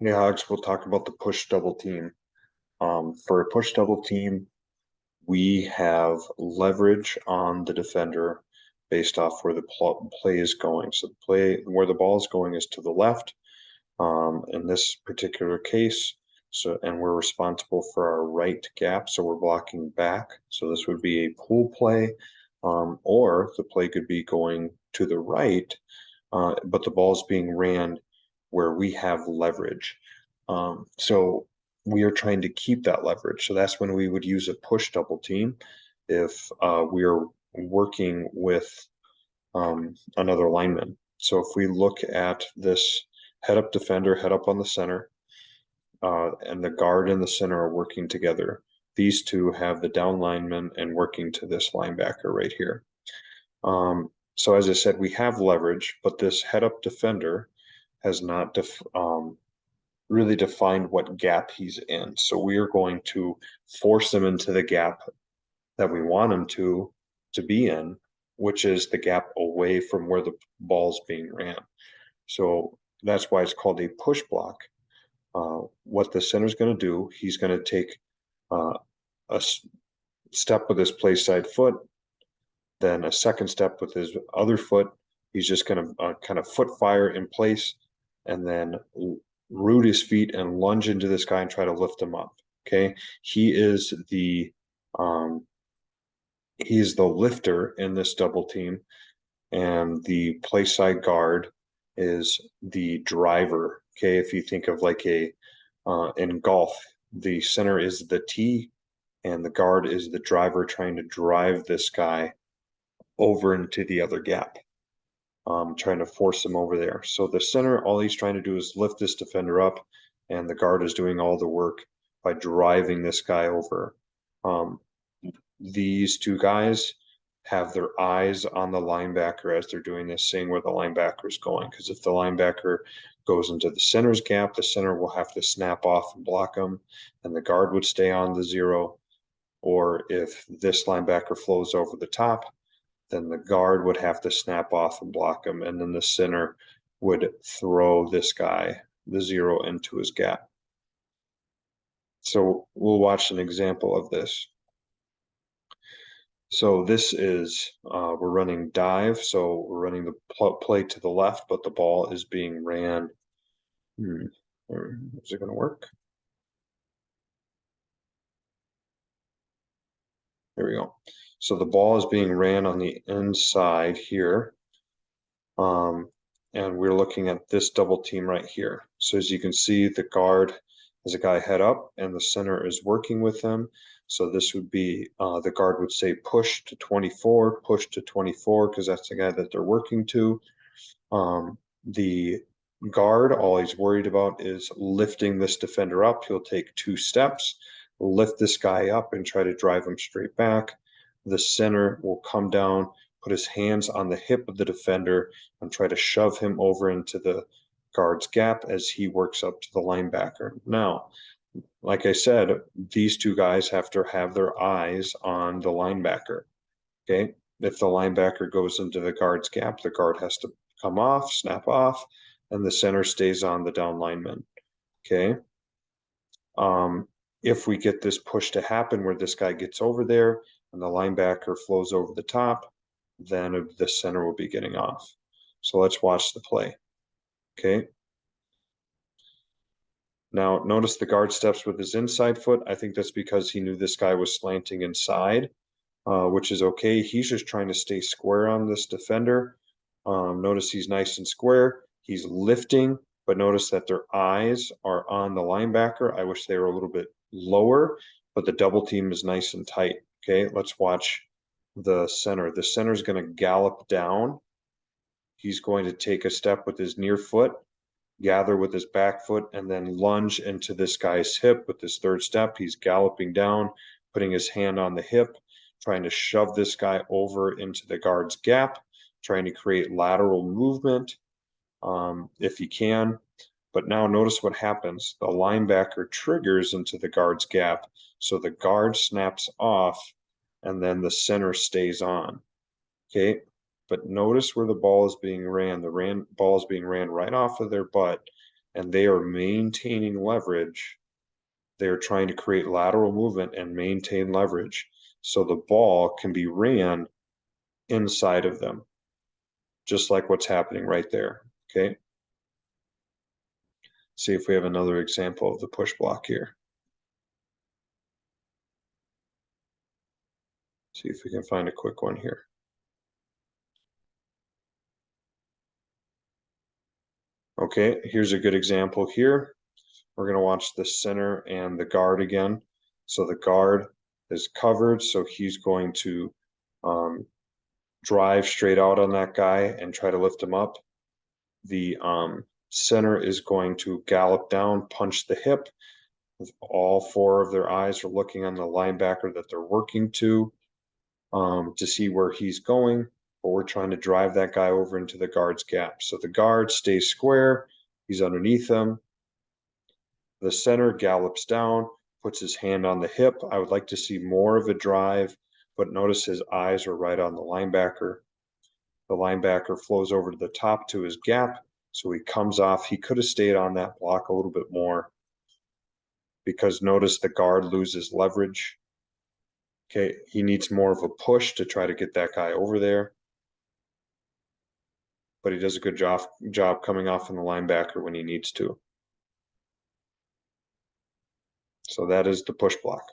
Yeah, Alex, we'll talk about the push double team. For a push double team, we have leverage on the defender based off where the play is going. So the play where the ball is going is to the left, in this particular case. So, and we're responsible for our right gap, so we're blocking back. So this would be a pull play, or the play could be going to the right, but the ball's being ran where we have leverage. So we are trying to keep that leverage. So that's when we would use a push double team if we are working with another lineman. So if we look at this head up defender, head up on the center, and the guard and the center are working together. These two have the down lineman and working to this linebacker right here. So as I said, we have leverage, but this head up defender has not really defined what gap he's in. So we are going to force him into the gap that we want him to be in, which is the gap away from where the ball's being ran. So that's why it's called a push block. What the center's going to do, he's going to take a step with his play side foot, then a second step with his other foot. He's just going to kind of foot fire in place and then root his feet and lunge into this guy and try to lift him up. Okay. He is the he's the lifter in this double team, and the play side guard is the driver. Okay, if you think of like a in golf, the center is the tee, and the guard is the driver trying to drive this guy over into the other gap, trying to force him over there. So the center, all he's trying to do is lift this defender up, and the guard is doing all the work by driving this guy over. Um, these two guys have their eyes on the linebacker as they're doing this, seeing where the linebacker is going. Because if the linebacker goes into the center's gap, the center will have to snap off and block him, and the guard would stay on the zero. Or if this linebacker flows over the top, then the guard would have to snap off and block him, and then the center would throw this guy, the zero, into his gap. So we'll watch an example of this. So this is, we're running dive. So we're running the play to the left, but the ball is being ran. Is it going to work? There we go. So the ball is being ran on the inside here. And we're looking at this double team right here. So as you can see, the guard has a guy head up and the center is working with him. So this would be, the guard would say push to 24, push to 24, because that's the guy that they're working to. The guard, all he's worried about is lifting this defender up. He'll take 2 steps, lift this guy up and try to drive him straight back. The center will come down, put his hands on the hip of the defender and try to shove him over into the guard's gap as he works up to the linebacker. Now, like I said, these two guys have to have their eyes on the linebacker. Okay. If the linebacker goes into the guard's gap, the guard has to come off, snap off, and the center stays on the down lineman. Okay. If we get this push to happen where this guy gets over there and the linebacker flows over the top, then the center will be getting off. So let's watch the play. Okay. Now notice the guard steps with his inside foot. I think that's because he knew this guy was slanting inside, which is okay. He's just trying to stay square on this defender. Notice he's nice and square. He's lifting, but notice that their eyes are on the linebacker. I wish they were a little bit lower, but the double team is nice and tight. Okay, let's watch the center. The center is going to gallop down. He's going to take a step with his near foot, gather with his back foot, and then lunge into this guy's hip with his third step. He's galloping down, putting his hand on the hip, trying to shove this guy over into the guard's gap, trying to create lateral movement if he can. But now notice what happens. The linebacker triggers into the guard's gap. So the guard snaps off and then the center stays on. Okay. But notice where the ball is being ran. The ball is being ran right off of their butt. and they are maintaining leverage. They're trying to create lateral movement and maintain leverage so the ball can be ran inside of them, just like what's happening right there. Okay. See if we have another example of the push block here. See if we can find a quick one here. Okay, here's a good example here. We're going to watch the center and the guard again. So the guard is covered, so he's going to drive straight out on that guy and try to lift him up. The center is going to gallop down, punch the hip. All four of their eyes are looking on the linebacker that they're working to see where he's going. But we're trying to drive that guy over into the guard's gap. So the guard stays square. He's underneath them. The center gallops down, puts his hand on the hip. I would like to see more of a drive, but notice his eyes are right on the linebacker. The linebacker flows over to the top to his gap, so he comes off. He could have stayed on that block a little bit more because notice the guard loses leverage. Okay, he needs more of a push to try to get that guy over there. But he does a good job coming off on the linebacker when he needs to. So that is the push block.